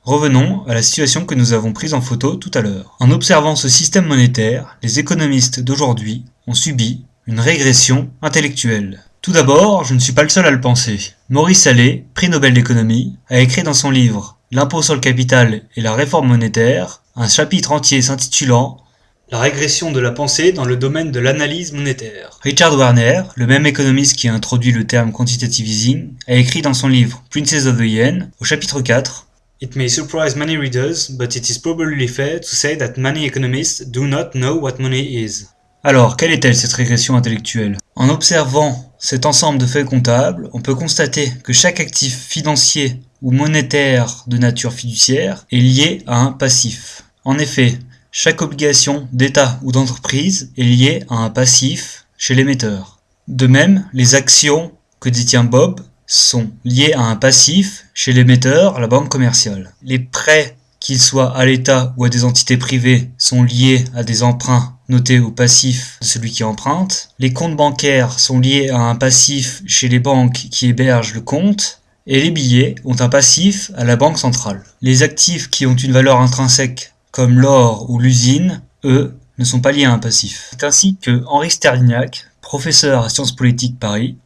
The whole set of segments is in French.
Revenons à la situation que nous avons prise en photo tout à l'heure. En observant ce système monétaire, les économistes d'aujourd'hui ont subi une régression intellectuelle. Tout d'abord, je ne suis pas le seul à le penser. Maurice Allais, prix Nobel d'économie, a écrit dans son livre « L'impôt sur le capital et la réforme monétaire » un chapitre entier s'intitulant « La régression de la pensée dans le domaine de l'analyse monétaire ». Richard Warner, le même économiste qui a introduit le terme quantitative easing, a écrit dans son livre « Princess of the Yen » au chapitre 4 « It may surprise many readers, but it is probably fair to say that many economists do not know what money is ». Alors, quelle est-elle cette régression intellectuelle? En observant cet ensemble de faits comptables, on peut constater que chaque actif financier ou monétaire de nature fiduciaire est lié à un passif. En effet, chaque obligation d'État ou d'entreprise est liée à un passif chez l'émetteur. De même, les actions que détient Bob sont liées à un passif chez l'émetteur, la banque commerciale. Les prêts, qu'ils soient à l'État ou à des entités privées, sont liés à des emprunts notés au passif de celui qui emprunte. Les comptes bancaires sont liés à un passif chez les banques qui hébergent le compte. Et les billets ont un passif à la banque centrale. Les actifs qui ont une valeur intrinsèque, comme l'or ou l'usine, eux, ne sont pas liés à un passif. C'est ainsi que Henri Sterdyniak, professeur à Sciences Politiques Paris,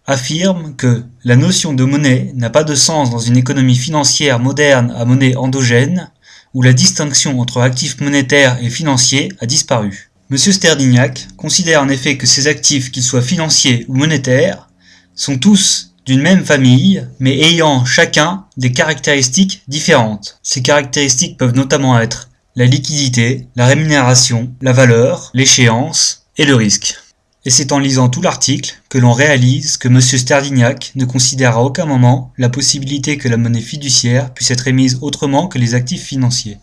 affirme que la notion de monnaie n'a pas de sens dans une économie financière moderne à monnaie endogène, où la distinction entre actifs monétaires et financiers a disparu. M. Sterdyniak considère en effet que ces actifs, qu'ils soient financiers ou monétaires, sont tous d'une même famille, mais ayant chacun des caractéristiques différentes. Ces caractéristiques peuvent notamment être la liquidité, la rémunération, la valeur, l'échéance et le risque. Et c'est en lisant tout l'article que l'on réalise que M. Sterdyniak ne considère à aucun moment la possibilité que la monnaie fiduciaire puisse être émise autrement que les actifs financiers.